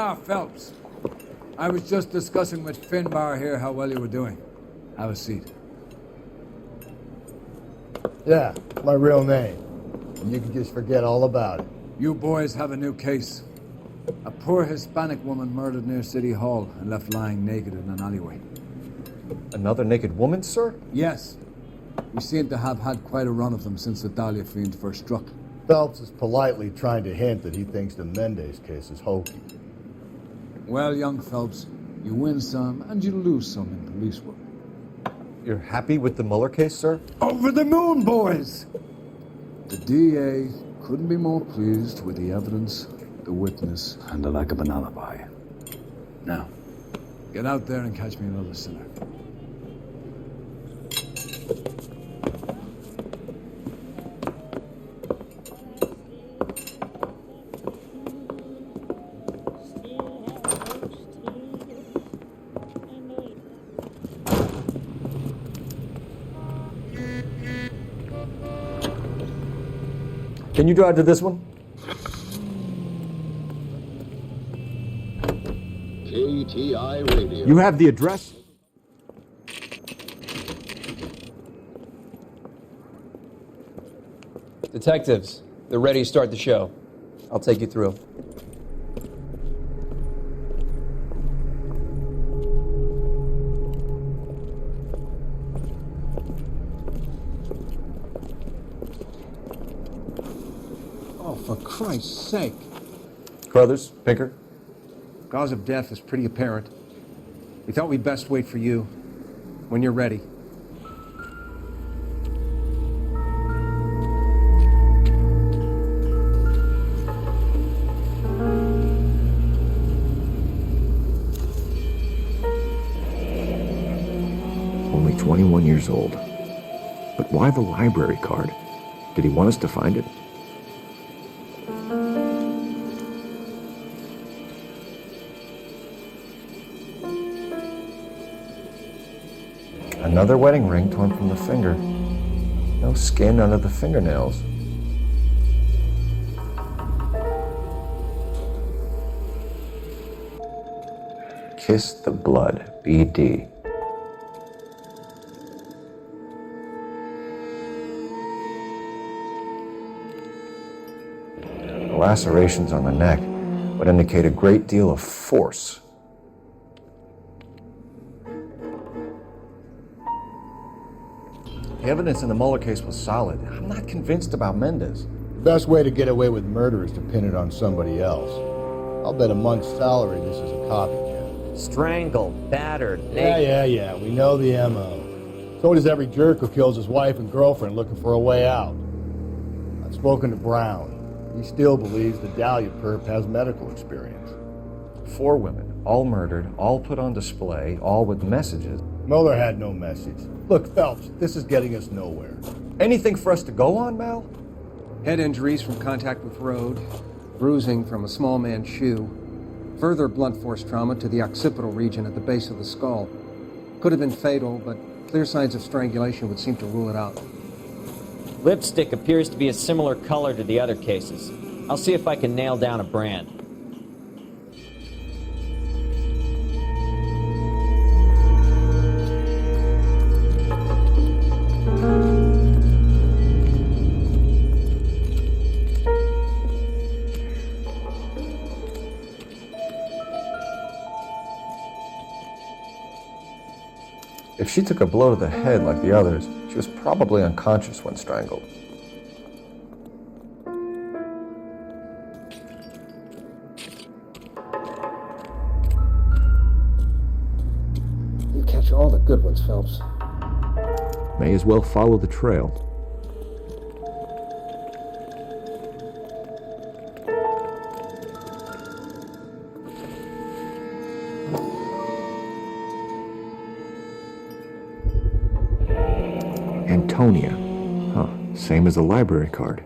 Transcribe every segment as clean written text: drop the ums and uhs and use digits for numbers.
Ah, Phelps. I was just discussing with Finbar here how well you were doing. Have a seat. Yeah, my real name. And you can just forget all about it. You boys have a new case. A poor Hispanic woman murdered near City Hall and left lying naked in an alleyway. Another naked woman, sir? Yes. We seem to have had quite a run of them since the Dahlia fiend first struck. Phelps is politely trying to hint that he thinks the Mendez case is hokey. Well, young Phelps, you win some and you lose some in police work. You're happy with the Mueller case, sir? Over the moon, boys! The DA couldn't be more pleased with the evidence, the witness, and the lack of an alibi. Now, get out there and catch me another sinner. Can you drive to this one? KTI Radio. You have the address? Detectives, they're ready to start the show. I'll take you through. Oh, for Christ's sake. Carruthers, Pinker. Cause of death is pretty apparent. We thought we'd best wait for you. When you're ready. Only 21 years old. But why the library card? Did he want us to find it? Another wedding ring torn from the finger. No skin under the fingernails. Kiss the blood, BD. The lacerations on the neck would indicate a great deal of force. The evidence in the Mueller case was solid. I'm not convinced about Mendez. The best way to get away with murder is to pin it on somebody else. I'll bet a month's salary this is a copycat. Strangled, battered, naked. Yeah. We know the M.O. So does every jerk who kills his wife and girlfriend looking for a way out. I've spoken to Brown. He still believes the Dahlia perp has medical experience. 4 women, all murdered, all put on display, all with messages. Mueller had no message. Look, Phelps, this is getting us nowhere. Anything for us to go on, Mal? Head injuries from contact with road, bruising from a small man's shoe, further blunt force trauma to the occipital region at the base of the skull. Could have been fatal, but clear signs of strangulation would seem to rule it out. Lipstick appears to be a similar color to the other cases. I'll see if I can nail down a brand. If she took a blow to the head like the others, she was probably unconscious when strangled. You catch all the good ones, Phelps. May as well follow the trail. Antonia. Huh, same as the library card.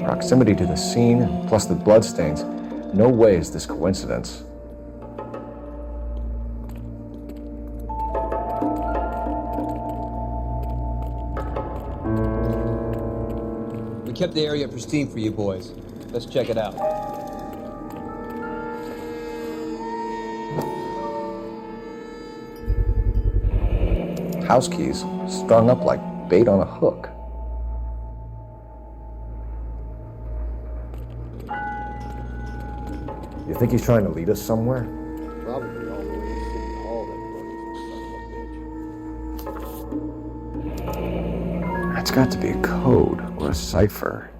Proximity to the scene, plus the bloodstains. No way is this coincidence. We kept the area pristine for you boys. Let's check it out. House keys strung up like bait on a hook. You think he's trying to lead us somewhere? Probably all the way to City Hall, that son of a bitch. That's got to be a code or a cipher.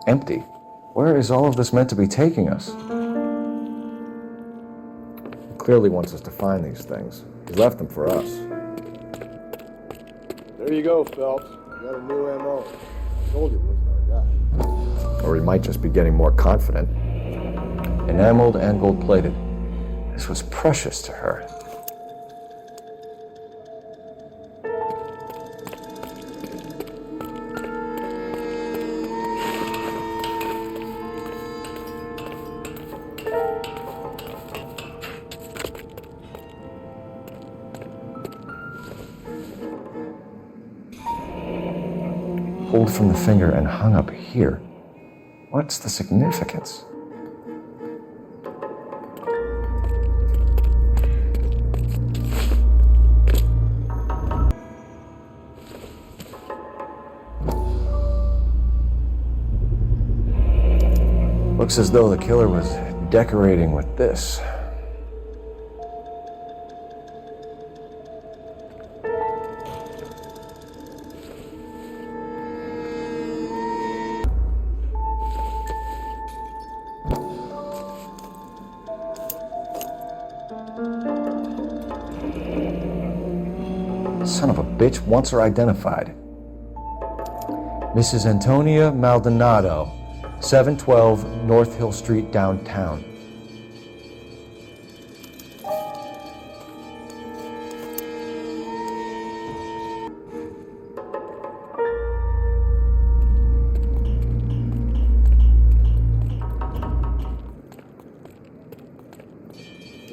Empty. Where is all of this meant to be taking us? He clearly wants us to find these things. He left them for us. There you go, Phelps. You got a new M.O. Told you it wasn't our guy. Or he might just be getting more confident. Enameled and gold-plated. This was precious to her. Pulled from the finger and hung up here. What's the significance? Looks as though the killer was decorating with this. Son of a bitch wants her identified. Mrs. Antonia Maldonado, 712 North Hill Street, downtown.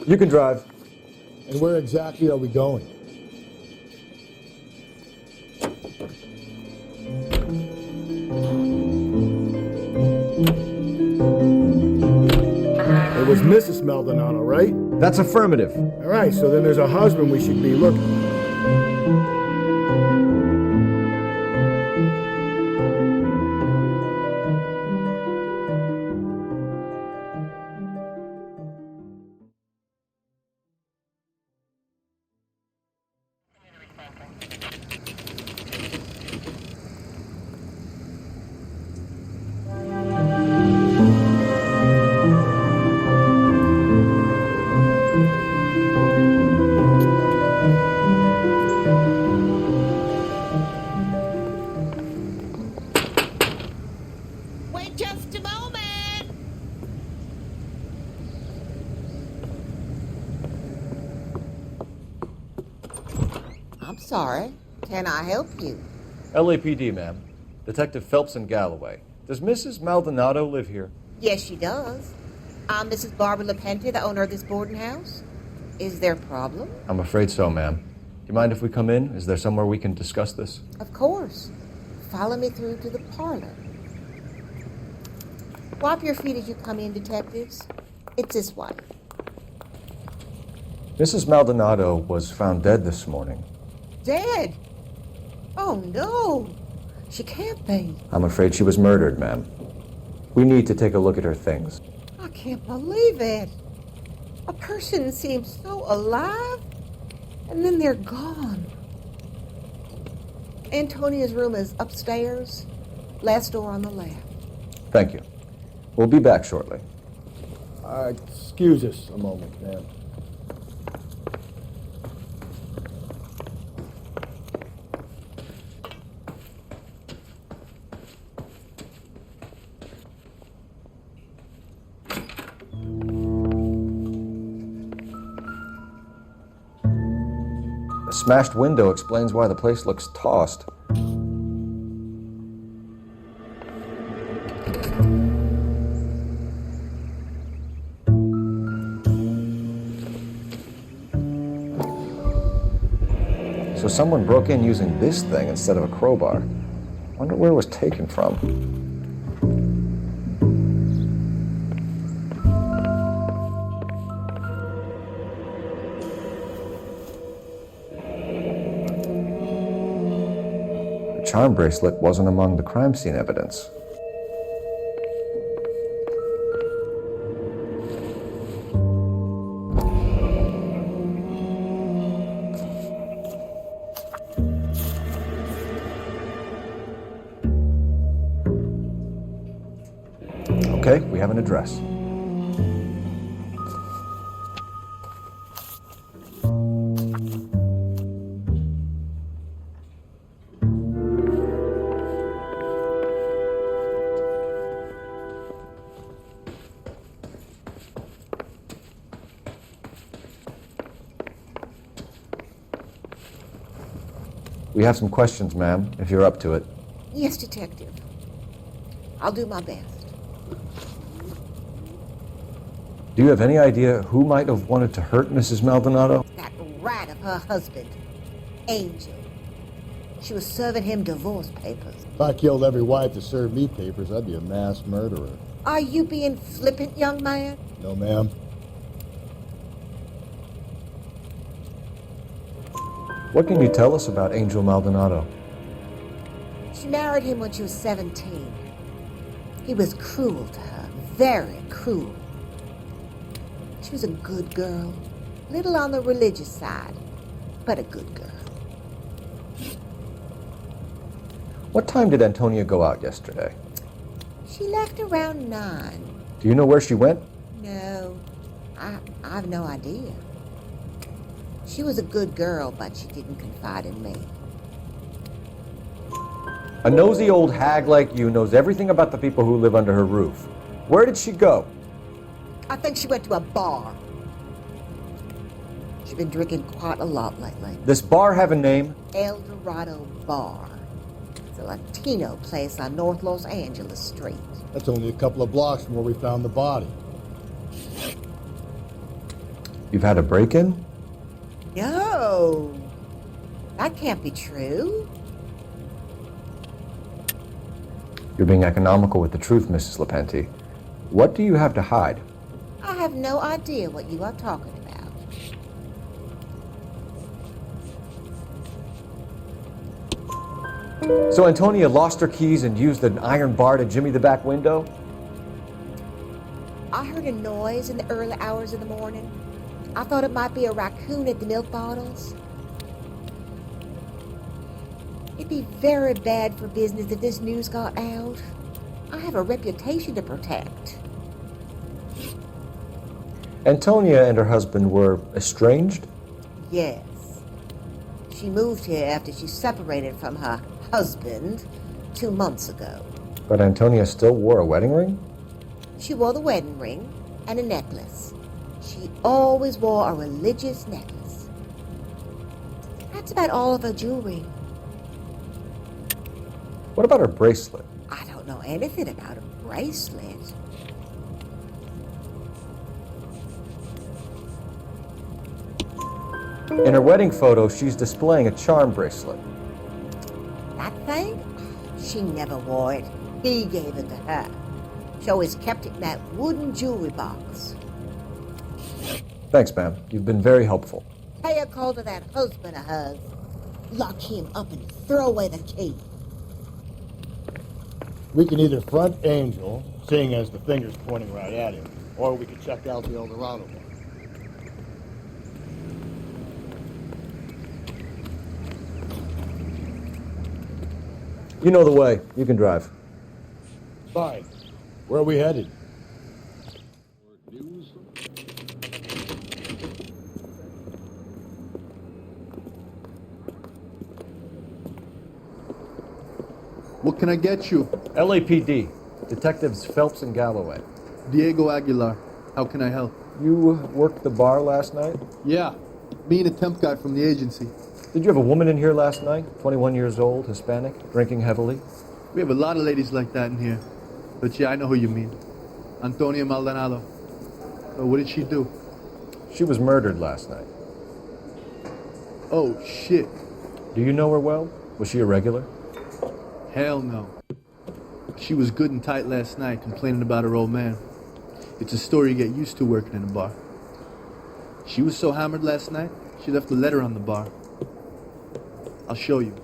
You can drive. And where exactly are we going? It was Mrs. Maldonado, right? That's affirmative. All right, so then there's a husband we should be looking for. Wait just a moment. I'm sorry. Can I help you? LAPD, ma'am. Detective Phelps and Galloway. Does Mrs. Maldonado live here? Yes, she does. I'm Mrs. Barbara Lapenti, the owner of this boarding house. Is there a problem? I'm afraid so, ma'am. Do you mind if we come in? Is there somewhere we can discuss this? Of course. Follow me through to the parlor. Wipe your feet as you come in, detectives. It's this way. Mrs. Maldonado was found dead this morning. Dead? Oh, no. She can't be. I'm afraid she was murdered, ma'am. We need to take a look at her things. I can't believe it. A person seems so alive, and then they're gone. Antonia's room is upstairs. Last door on the left. Thank you. We'll be back shortly. Excuse us a moment, ma'am. The smashed window explains why the place looks tossed. So someone broke in using this thing instead of a crowbar. Wonder where it was taken from. The charm bracelet wasn't among the crime scene evidence. Okay, we have an address. We have some questions, ma'am, if you're up to it. Yes, Detective. I'll do my best. Do you have any idea who might have wanted to hurt Mrs. Maldonado? That rat of her husband, Angel. She was serving him divorce papers. If I killed every wife to serve me papers, I'd be a mass murderer. Are you being flippant, young man? No, ma'am. What can you tell us about Angel Maldonado? She married him when she was 17. He was cruel to her, very cruel. She was a good girl, little on the religious side, but a good girl. What time did Antonia go out yesterday? She left around 9. Do you know where she went? No, I've no idea. She was a good girl, but she didn't confide in me. A nosy old hag like you knows everything about the people who live under her roof. Where did she go? I think she went to a bar. She's been drinking quite a lot lately. This bar have a name? El Dorado Bar. It's a Latino place on North Los Angeles Street. That's only a couple of blocks from where we found the body. You've had a break-in? No, that can't be true. You're being economical with the truth, Mrs. Lapenti. What do you have to hide? I have no idea what you are talking about. So Antonia lost her keys and used an iron bar to jimmy the back window? I heard a noise in the early hours of the morning. I thought it might be a raccoon at the milk bottles. It'd be very bad for business if this news got out. I have a reputation to protect. Antonia and her husband were estranged? Yes. She moved here after she separated from her husband 2 months ago. But Antonia still wore a wedding ring? She wore the wedding ring and a necklace. She always wore a religious necklace. That's about all of her jewelry. What about her bracelet? I don't know anything about a bracelet. In her wedding photo, she's displaying a charm bracelet. That thing? She never wore it. He gave it to her. She always kept it in that wooden jewelry box. Thanks, ma'am. You've been very helpful. Pay a call to that husband of hers. Lock him up and throw away the key. We can either front Angel, seeing as the finger's pointing right at him, or we could check out the El Dorado Bar. You know the way. You can drive. Fine. Where are we headed? News. What can I get you? LAPD. Detectives Phelps and Galloway. Diego Aguilar. How can I help? You worked the bar last night? Yeah, me and a temp guy from the agency. Did you have a woman in here last night? 21 years old, Hispanic, drinking heavily? We have a lot of ladies like that in here. But yeah, I know who you mean. Antonia Maldonado. So what did she do? She was murdered last night. Oh, shit. Do you know her well? Was she a regular? Hell no. She was good and tight last night, complaining about her old man. It's a story you get used to working in a bar. She was so hammered last night, she left a letter on the bar. I'll show you.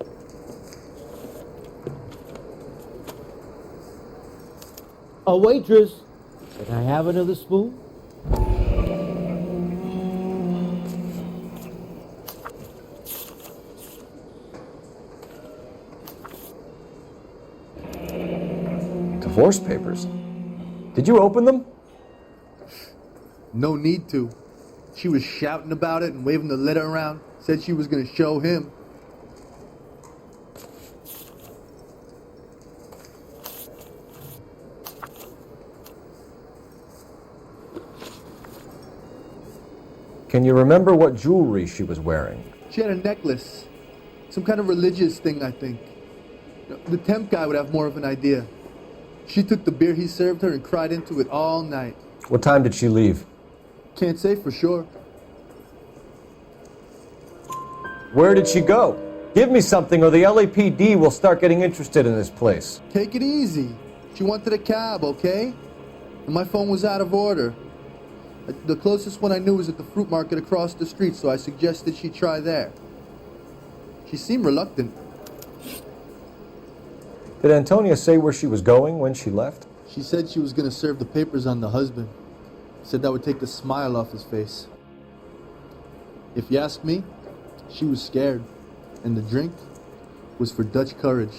A waitress, can I have another spoon? Divorce papers. Did you open them? No need to. She was shouting about it and waving the letter around. Said she was going to show him. Can you remember what jewelry she was wearing? She had a necklace. Some kind of religious thing, I think. The temp guy would have more of an idea. She took the beer he served her and cried into it all night. What time did she leave? Can't say for sure. Where did she go? Give me something or the LAPD will start getting interested in this place. Take it easy. She wanted a cab, okay? And my phone was out of order. The closest one I knew was at the fruit market across the street, so I suggested she try there. She seemed reluctant. Did Antonia say where she was going when she left? She said she was going to serve the papers on the husband. Said that would take the smile off his face. If you ask me, she was scared. And the drink was for Dutch courage.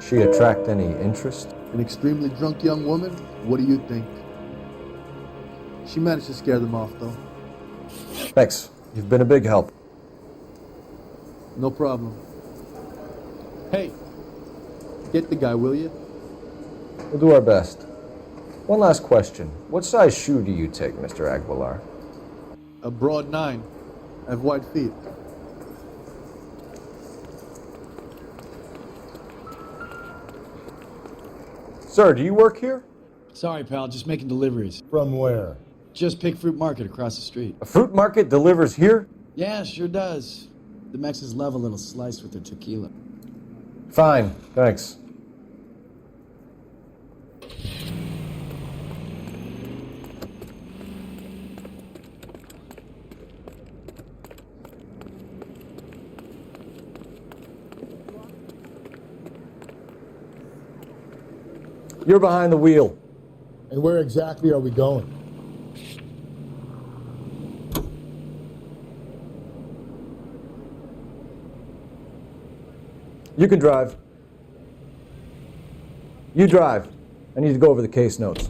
She attract any interest? An extremely drunk young woman? What do you think? She managed to scare them off, though. Thanks. You've been a big help. No problem. Hey, get the guy, will you? We'll do our best. One last question. What size shoe do you take, Mr. Aguilar? A broad 9. I have wide feet. Sir, do you work here? Sorry, pal, just making deliveries. From where? Just Pig Fruit Market across the street. A fruit market delivers here? Yeah, sure does. The Mexicans love a little slice with their tequila. Fine, thanks. You're behind the wheel. And where exactly are we going? You can drive. You drive. I need to go over the case notes.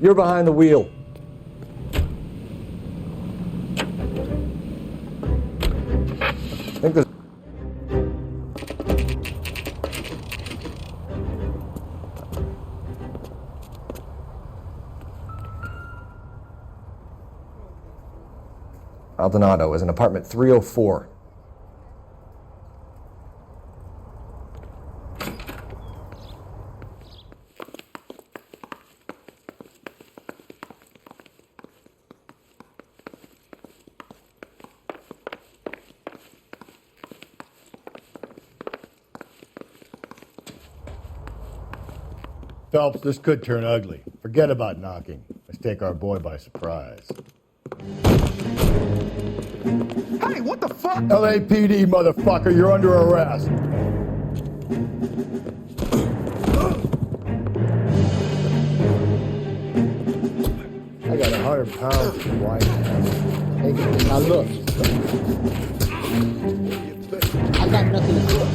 You're behind the wheel. I think there's... Maldonado is in apartment 304. Phelps, this could turn ugly. Forget about knocking. Let's take our boy by surprise. Hey, what the fuck? LAPD, motherfucker, you're under arrest. I got a 100 pounds of white. Take it. Now look. I got nothing to cook.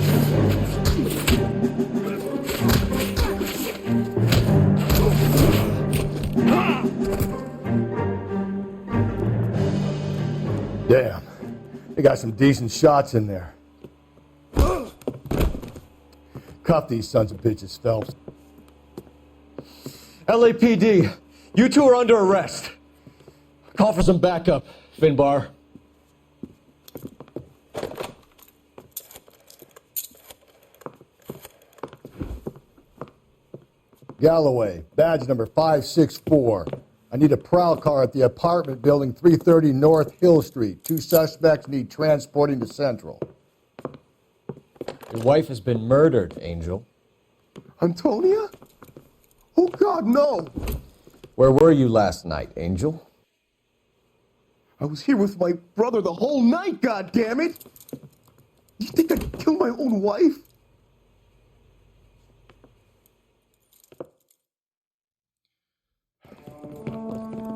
Damn. They got some decent shots in there. Cuff these sons of bitches, Phelps. LAPD, you two are under arrest. Call for some backup, Finbar. Galloway, badge number 564. I need a prowl car at the apartment building 330 North Hill Street. 2 suspects need transporting to Central. Your wife has been murdered, Angel. Antonia? Oh, God, no! Where were you last night, Angel? I was here with my brother the whole night, goddammit! You think I'd kill my own wife?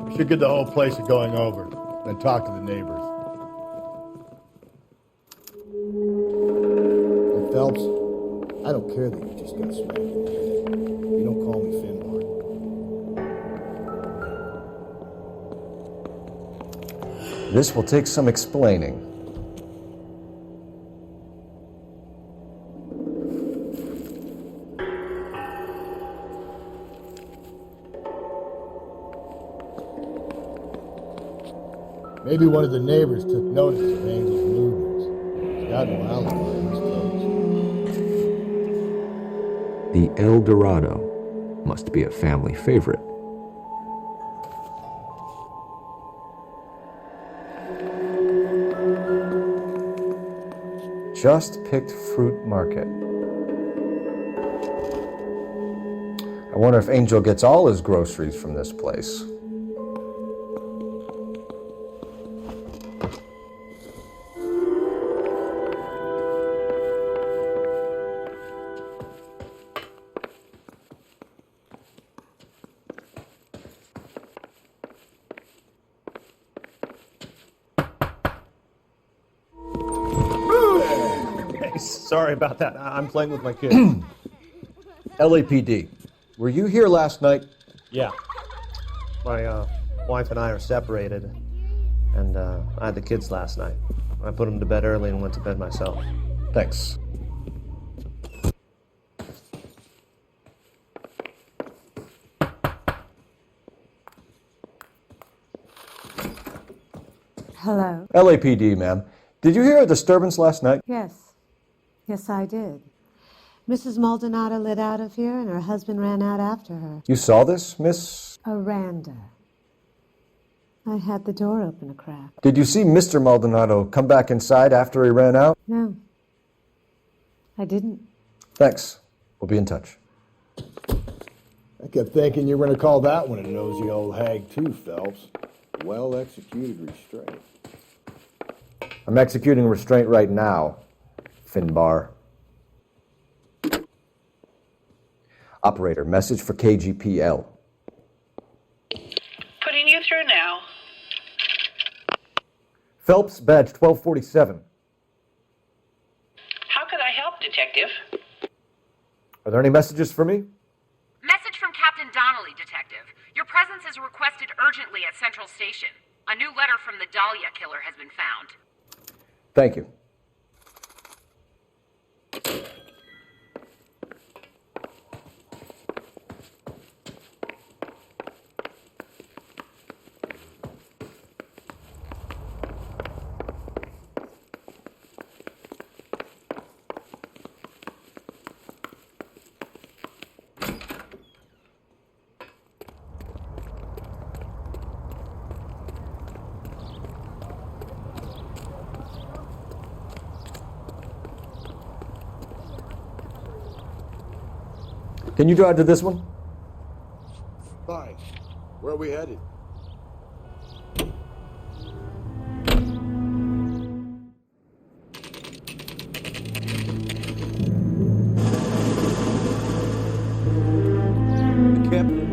We should get the whole place a going over, then talk to the neighbors. Hey, Phelps, I don't care that you just got smacked in the head. You don't call me Finbar. This will take some explaining. Maybe one of the neighbors took notice of Angel's movements. He's got no alibi in his clothes. The El Dorado must be a family favorite. Just picked fruit market. I wonder if Angel gets all his groceries from this place. Sorry about that. I'm playing with my kids. LAPD, were you here last night? Yeah. My wife and I are separated, and I had the kids last night. I put them to bed early and went to bed myself. Thanks. Hello? LAPD, ma'am. Did you hear a disturbance last night? Yes. Yes, I did. Mrs. Maldonado lit out of here, and her husband ran out after her. You saw this, Miss? Aranda. I had the door open a crack. Did you see Mr. Maldonado come back inside after he ran out? No. I didn't. Thanks. We'll be in touch. I kept thinking you were going to call that one a nosy old hag too, Phelps. Well-executed restraint. I'm executing restraint right now, Finbar. Operator, message for KGPL. Putting you through now. Phelps, badge 1247. How could I help, Detective? Are there any messages for me? Message from Captain Donnelly, Detective. Your presence is requested urgently at Central Station. A new letter from the Dahlia killer has been found. Thank you. Can you drive to this one? Fine. Where are we headed?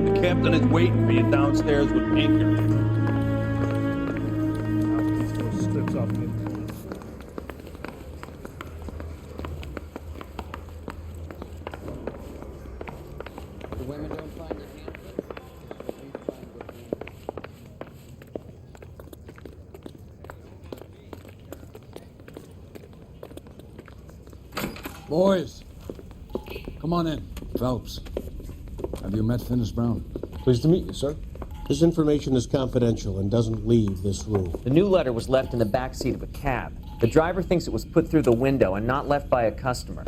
The captain is waiting for you downstairs with Anchor. Boys, come on in. Phelps, have you met Finis Brown? Pleased to meet you, sir. This information is confidential and doesn't leave this room. The new letter was left in the back seat of a cab. The driver thinks it was put through the window and not left by a customer.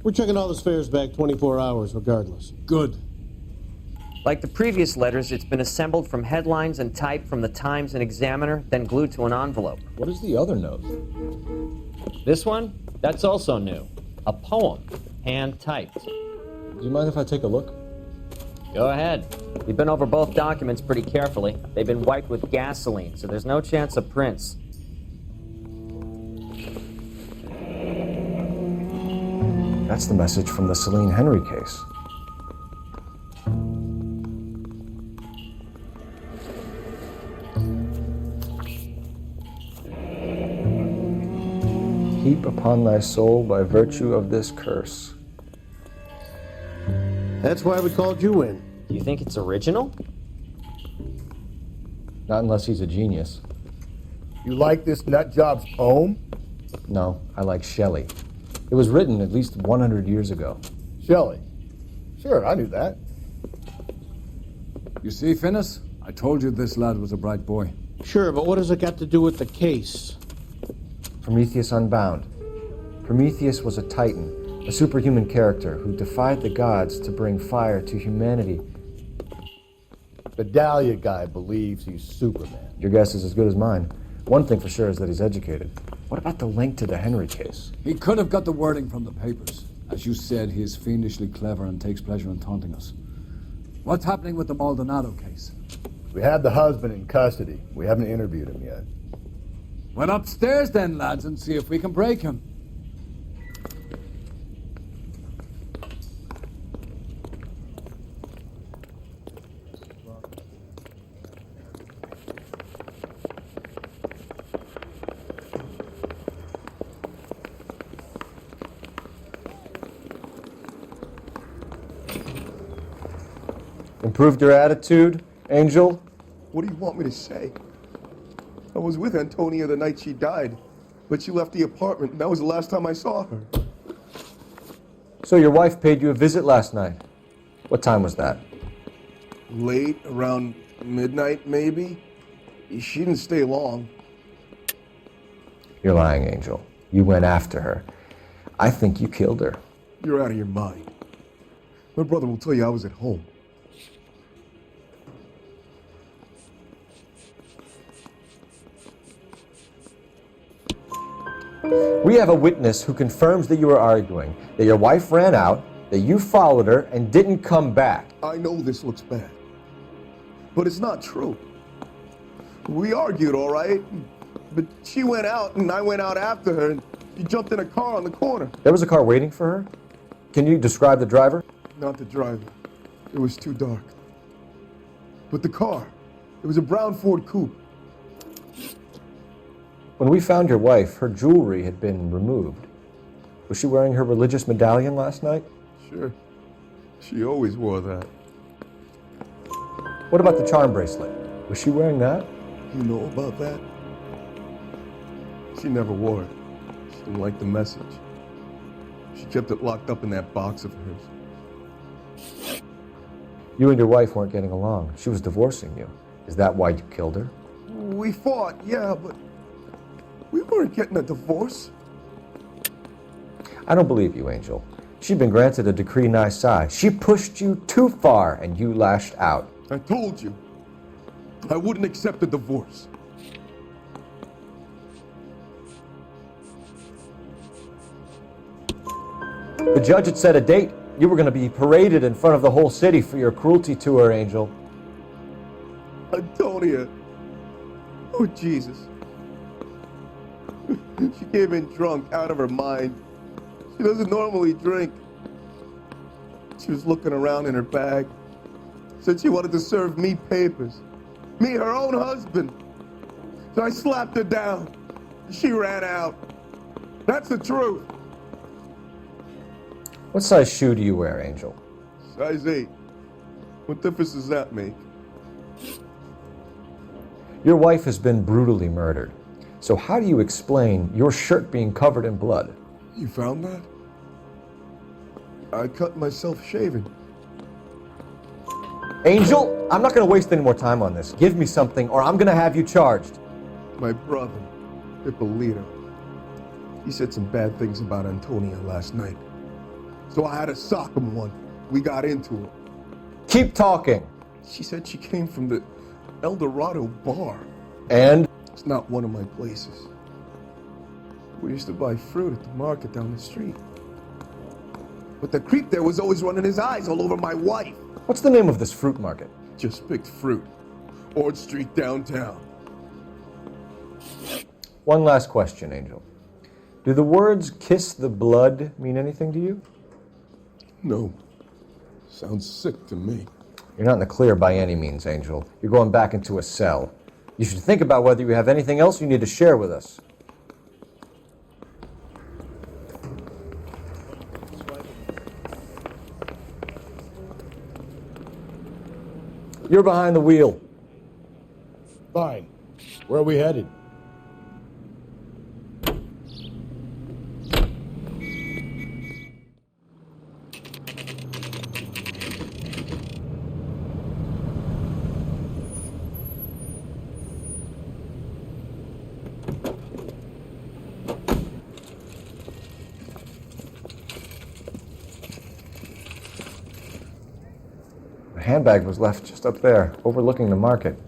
We're checking all the fares back 24 hours regardless. Good. Like the previous letters, it's been assembled from headlines and typed from the Times and Examiner, then glued to an envelope. What is the other note? This one? That's also new. A poem, hand-typed. Do you mind if I take a look? Go ahead. We've been over both documents pretty carefully. They've been wiped with gasoline, so there's no chance of prints. That's the message from the Celine Henry case. Heap upon thy soul by virtue of this curse. That's why we called you in. Do you think it's original? Not unless he's a genius. You like this nutjob's poem? No, I like Shelley. It was written at least 100 years ago. Shelley? Sure, I knew that. You see, Finis? I told you this lad was a bright boy. Sure, but what has it got to do with the case? Prometheus Unbound. Prometheus was a titan, a superhuman character who defied the gods to bring fire to humanity. The Dahlia guy believes he's Superman. Your guess is as good as mine. One thing for sure is that he's educated. What about the link to the Henry case? He could have got the wording from the papers. As you said, he is fiendishly clever and takes pleasure in taunting us. What's happening with the Maldonado case? We have the husband in custody. We haven't interviewed him yet. Well, upstairs then, lads, and see if we can break him. Improved your attitude, Angel? What do you want me to say? I was with Antonia the night she died, but she left the apartment, and that was the last time I saw her. So your wife paid you a visit last night. What time was that? Late, around midnight, maybe? She didn't stay long. You're lying, Angel. You went after her. I think you killed her. You're out of your mind. My brother will tell you I was at home. We have a witness who confirms that you were arguing, that your wife ran out, that you followed her, and didn't come back. I know this looks bad, but it's not true. We argued, all right, but she went out and I went out after her, and she jumped in a car on the corner. There was a car waiting for her? Can you describe the driver? Not the driver. It was too dark. But the car, it was a brown Ford coupe. When we found your wife, her jewelry had been removed. Was she wearing her religious medallion last night? Sure. She always wore that. What about the charm bracelet? Was she wearing that? You know about that? She never wore it. She didn't like the message. She kept it locked up in that box of hers. You and your wife weren't getting along. She was divorcing you. Is that why you killed her? We fought, yeah, but we weren't getting a divorce. I don't believe you, Angel. She'd been granted a decree nisi. She pushed you too far, and you lashed out. I told you, I wouldn't accept a divorce. The judge had set a date. You were going to be paraded in front of the whole city for your cruelty to her, Angel. Antonia. Oh, Jesus. She came in drunk, out of her mind. She doesn't normally drink. She was looking around in her bag. Said she wanted to serve me papers. Me, her own husband. So I slapped her down. She ran out. That's the truth. What size shoe do you wear, Angel? Size 8. What difference does that make? Your wife has been brutally murdered. So how do you explain your shirt being covered in blood? You found that? I cut myself shaving. Angel, I'm not going to waste any more time on this. Give me something, or I'm going to have you charged. My brother, Ippolito, he said some bad things about Antonia last night. So I had to sock him one. We got into it. Keep talking. She said she came from the El Dorado Bar. And? It's not one of my places. We used to buy fruit at the market down the street. But the creep there was always running his eyes all over my wife. What's the name of this fruit market? Just picked fruit. Ord Street downtown. One last question, Angel. Do the words kiss the blood mean anything to you? No. Sounds sick to me. You're not in the clear by any means, Angel. You're going back into a cell. You should think about whether you have anything else you need to share with us. You're behind the wheel. Fine. Where are we headed? The handbag was left just up there, overlooking the market.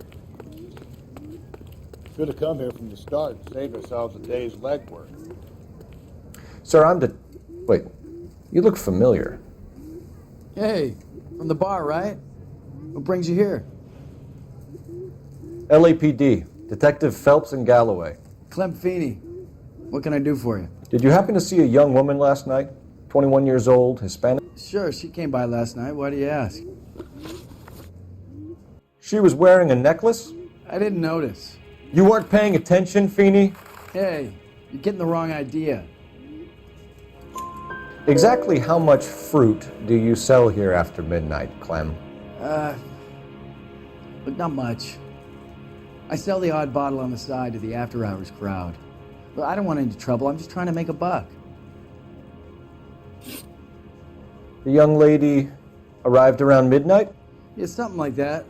Should have come here from the start and saved ourselves a day's legwork. Sir, Wait, you look familiar. Hey, from the bar, right? What brings you here? LAPD, Detective Phelps and Galloway. Clem Feeney. What can I do for you? Did you happen to see a young woman last night? 21 years old, Hispanic? Sure, she came by last night. Why do you ask? She was wearing a necklace? I didn't notice. You weren't paying attention, Feeney? Hey, you're getting the wrong idea. Exactly how much fruit do you sell here after midnight, Clem? Look, not much. I sell the odd bottle on the side to the after-hours crowd. But I don't want any trouble. I'm just trying to make a buck. The young lady arrived around midnight? Yeah, something like that.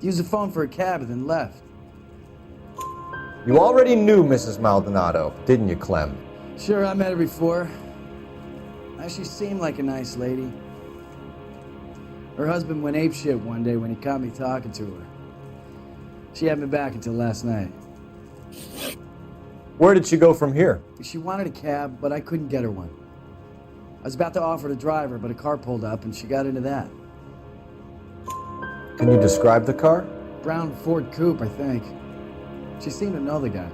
Used the phone for a cab and then left. You already knew Mrs. Maldonado, didn't you, Clem? Sure, I met her before. She seemed like a nice lady. Her husband went apeshit one day when he caught me talking to her. She had me back until last night. Where did she go from here? She wanted a cab, but I couldn't get her one. I was about to offer to drive her, but a car pulled up and she got into that. Can you describe the car? Brown Ford Coupe, I think. She seemed to know the guy.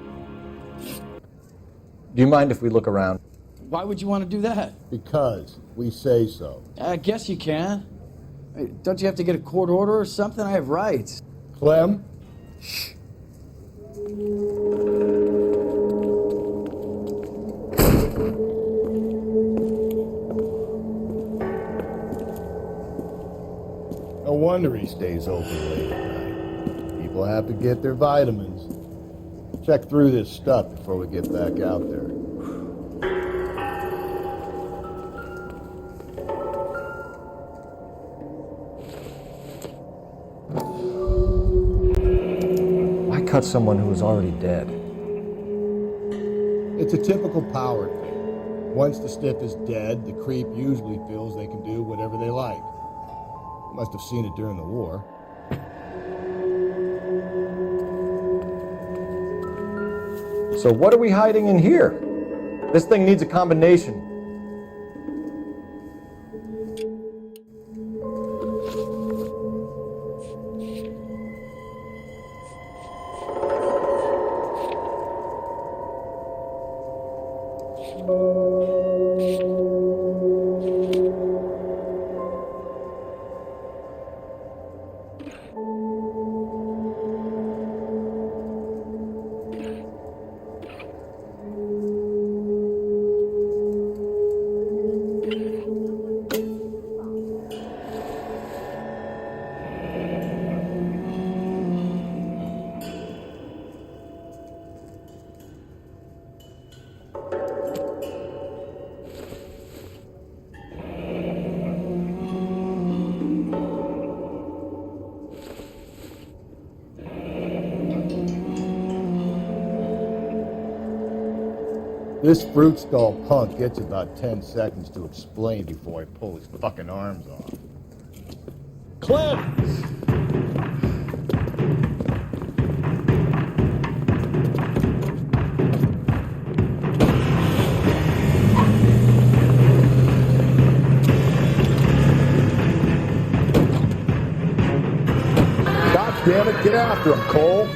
Do you mind if we look around? Why would you want to do that? Because we say so. I guess you can. Hey, don't you have to get a court order or something? I have rights. Clem? Shh. No wonder he stays open late at night. People have to get their vitamins. Check through this stuff before we get back out there. Why cut someone who was already dead? It's a typical power thing. Once the stiff is dead, the creep usually feels they can do whatever they like. You must have seen it during the war. So what are we hiding in here? This thing needs a combination. This fruit stall punk gets about 10 seconds to explain before I pull his fucking arms off. Clem! God damn it, get after him, Cole!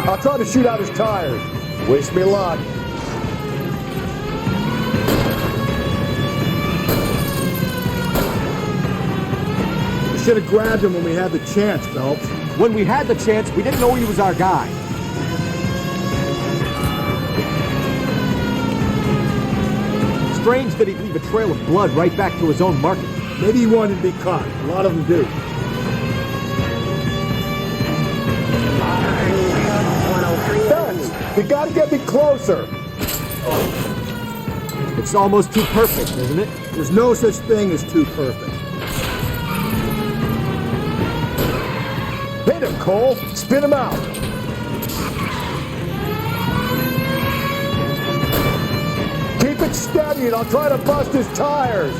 I'll try to shoot out his tires. Wish me luck. We should have grabbed him when we had the chance, Phelps. When we had the chance, we didn't know he was our guy. Strange that he'd leave a trail of blood right back to his own market. Maybe he wanted to be caught. A lot of them do. You gotta get me closer. It's almost too perfect, isn't it? There's no such thing as too perfect. Hit him, Cole. Spin him out. Keep it steady and I'll try to bust his tires.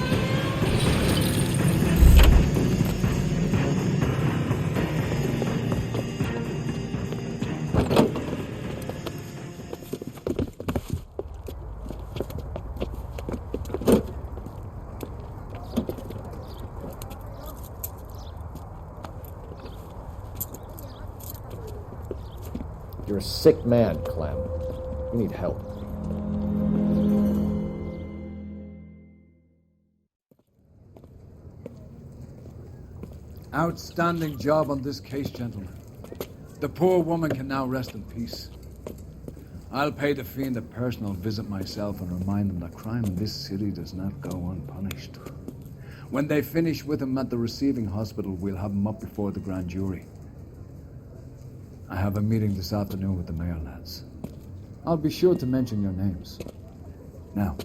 You're a sick man, Clem. You need help. Outstanding job on this case, gentlemen. The poor woman can now rest in peace. I'll pay the fiend a personal visit myself and remind them that crime in this city does not go unpunished. When they finish with him at the receiving hospital, we'll have him up before the grand jury. I have a meeting this afternoon with the mayor, lads. I'll be sure to mention your names. Now,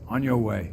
on your way.